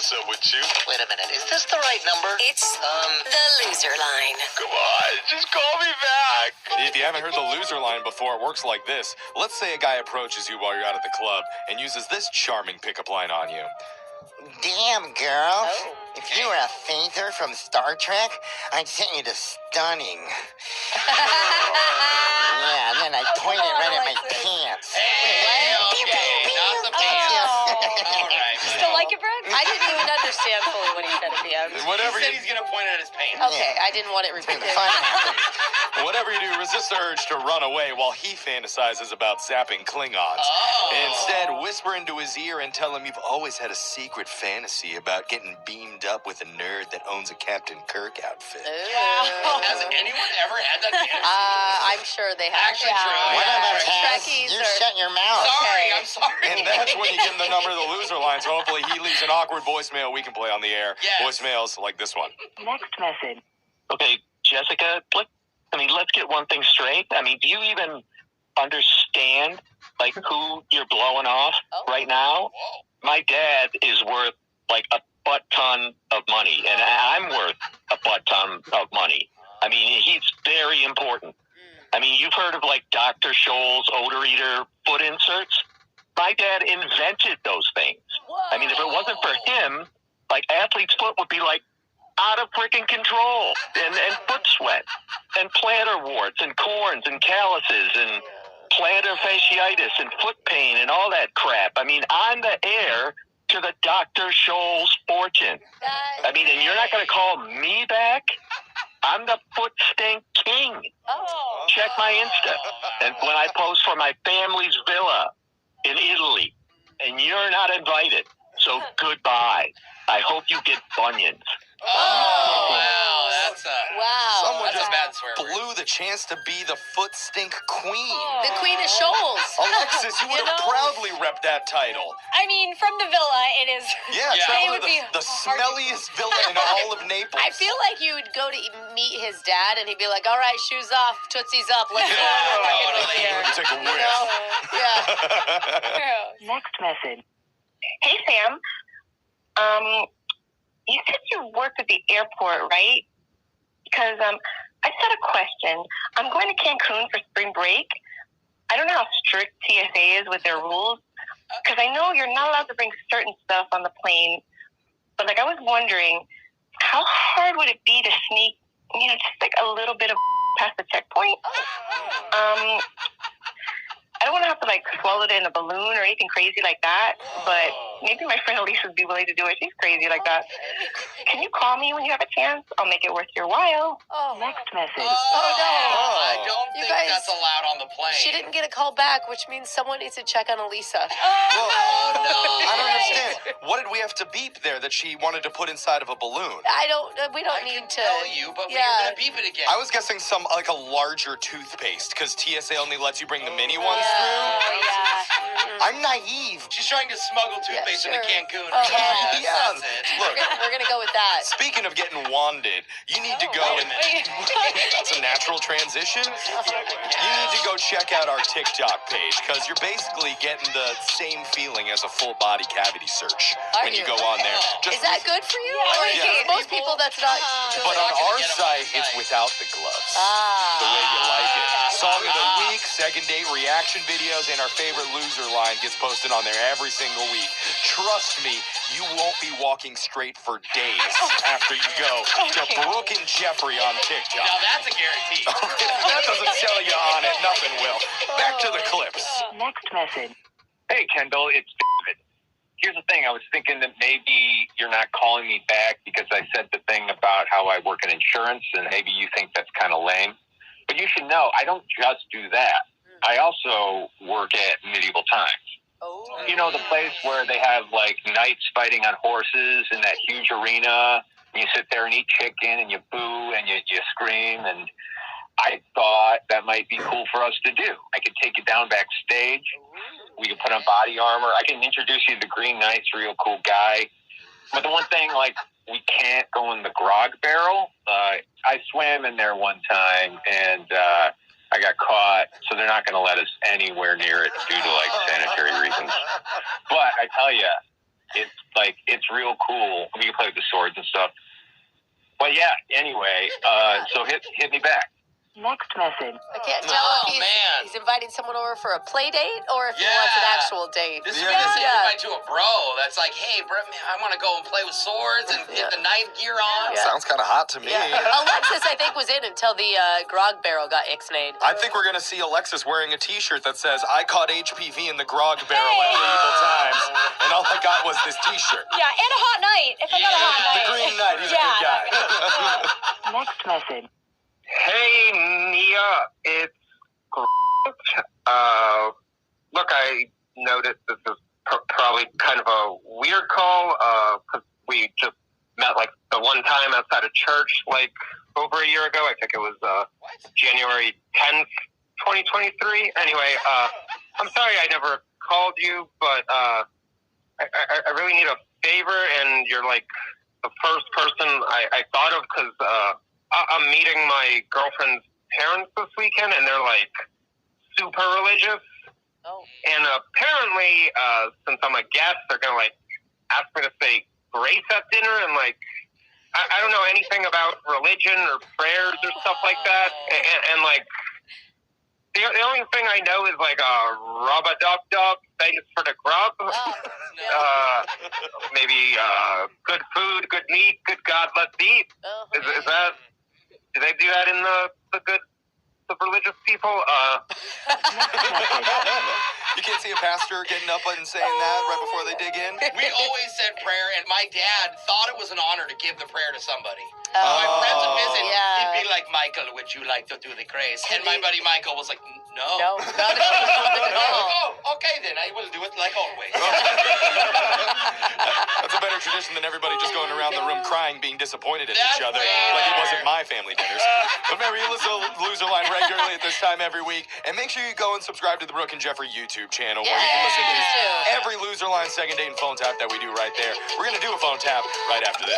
what's up with you? Wait a minute, is this the right number? It's the loser line. Come on, just call me back. If you haven't heard the loser line before, it works like this. Let's say a guy approaches you while you're out at the club and uses this charming pickup line on you. Damn, girl. If you were a phaser from Star Trek, I'd send you to stunning. Yeah, and then I'd point it right at my pants. Hey, okay, not the pants. All right. Still like it, Brad? I didn't even understand fully what he said at the end. Whatever He said you, he's gonna point at his pants. Okay, I didn't want it repeated. Fun happens. whatever you do, resist the urge to run away while he fantasizes about zapping Klingons. Instead, whisper into his ear and tell him you've always had a secret fantasy about getting beamed up with a nerd that owns a Captain Kirk outfit. Has anyone ever had that fantasy? I'm sure they have. Actually, true. What Yeah. about Taz? Trekkies You are- shut your mouth. Sorry, I'm sorry. And that's when you give him the number of the loser line, so hopefully he leaves an awkward voicemail we can play on the air. Yes. Voicemails like this one. Next message. Okay, Jessica, let's get one thing straight. I mean, do you even understand, who you're blowing off right now? Whoa. My dad is worth, a butt ton of money, and I'm worth a butt ton of money. I mean, he's very important. I mean, you've heard of, Dr. Scholl's odor eater foot inserts? My dad invented those things. I mean, if it wasn't for him, athlete's foot would be, out of freaking control, and foot sweat, and plantar warts, and corns, and calluses, and plantar fasciitis, and foot pain, and all that crap. I mean, I'm the heir to the Dr. Scholl's fortune. I mean, and you're not going to call me back? I'm the foot stink king. Check my Insta. And when I post for my family's villa in Italy, and you're not invited. So goodbye. I hope you get bunions. Oh, wow, that's Wow. a bad swear word. Blew the chance to be the foot stink queen. The Queen of Shoals. Alexis, you would You have know? proudly repped that title. I mean, from the villa, it is. Yeah, Yeah. travel It to would be the hard to- smelliest villa in all of Naples. I feel like you would go to meet his dad, and he'd be like, "All right, shoes off, tootsies up, let's go." Totally. Here. Take a You know? Yeah. Next message. Hey, Sam. You said you work at the airport, right? Because I just had a question. I'm going to Cancun for spring break. I don't know how strict TSA is with their rules, because I know you're not allowed to bring certain stuff on the plane. But I was wondering, how hard would it be to sneak, just a little bit of past the checkpoint? I don't want to have to swallow it in a balloon or anything crazy like that, but maybe my friend Elise would be willing to do it. She's crazy like that. Can you call me when you have a chance? I'll make it worth your while. Next message. no. I don't You think guys- that's allowed on the plane. She didn't get a call back, which means someone needs to check on Elisa. Well, Oh, no. I don't understand. What did we have to beep there that she wanted to put inside of a balloon? We don't I need can to. tell you, but Yeah. we're going to beep it again. I was guessing some a larger toothpaste because TSA only lets you bring the mini ones Yeah. through. I'm naive. She's trying to smuggle toothpaste sure. into Cancun. Oh, Yes, yeah. that's it. Look, We're gonna go with that. speaking of getting wanded, you need to go and that's a natural transition. You need to go check out our TikTok page because you're basically getting the same feeling as a full body cavity search Are when you you? go on there. Is that good for you? Yeah. Most people, that's not. But on not gonna our get 'em on site, the it's site. without the gloves. The way you Ah. like it. Song of the week, second date reaction videos, and our favorite loser line gets posted on there every single week. Trust me, you won't be walking straight for days after you go to Brooke and Jeffrey on TikTok. Now that's a guarantee. If that doesn't sell you on it, nothing will. Back to the clips. Next message. Hey, Kendall, it's David. Here's the thing. I was thinking that maybe you're not calling me back because I said the thing about how I work in insurance, and maybe you think that's kind of lame. But you should know, I don't just do that. I also work at Medieval Times. Oh. You know, the place where they have, knights fighting on horses in that huge arena. And you sit there and eat chicken, and you boo, and you scream, and I thought that might be cool for us to do. I could take you down backstage. We could put on body armor. I can introduce you to the Green Knight's a real cool guy. But the one thing, we can't go in the grog barrel. I swam in there one time, and I got caught, so they're not going to let us anywhere near it due to, sanitary reasons. But I tell you, It's real cool. We can play with the swords and stuff. But yeah, anyway, so hit me back. Next message. I can't tell if he's inviting someone over for a play date or if he wants an actual date. This is the same invite to a bro. That's like, hey, bro, man, I want to go and play with swords and get the knife gear on. Yeah. Sounds kind of hot to me. Alexis, I think, was in until the grog barrel got ixnayed. I think we're going to see Alexis wearing a T-shirt that says, I caught HPV in the grog barrel at medieval times, and all I got was this T-shirt. Yeah, and a hot night. If I got a hot night. The Green Knight, he's a good guy. Next message. Hey, Nia, it's Grant. Look, I noticed this is probably kind of a weird call, because we just met, like, the one time outside of church, like, over a year ago. I think it was January 10th, 2023. Anyway, I'm sorry I never called you, but I really need a favor, and you're, like, the first person I thought of, because I'm meeting my girlfriend's parents this weekend, and they're, like, super religious. Oh. And apparently, since I'm a guest, they're going to, like, ask me to say grace at dinner, and, like, I don't know anything about religion or prayers or stuff like that. And like, the only thing I know is, like, rub-a-dub-dub, thanks for the grub. Maybe good food, good meat, good God, let's eat. Is that... Do they do that in the religious people? You can't see a pastor getting up and saying that right before they dig in? We always said prayer, and my dad thought it was an honor to give the prayer to somebody. My friends would visit. He'd be like, Michael, would you like to do the grace? And my buddy Michael was like, no. No, not at all. Oh, okay then. I will do it like always. That's a better tradition than everybody just going around the room crying, being disappointed at each other, like it wasn't my family dinners. But remember, you listen to Loser Line regularly at this time every week, and make sure you go and subscribe to the Brooke and Jeffrey YouTube channel, where you can listen to every Loser Line second date and phone tap that we do right there. We're going to do a phone tap right after this.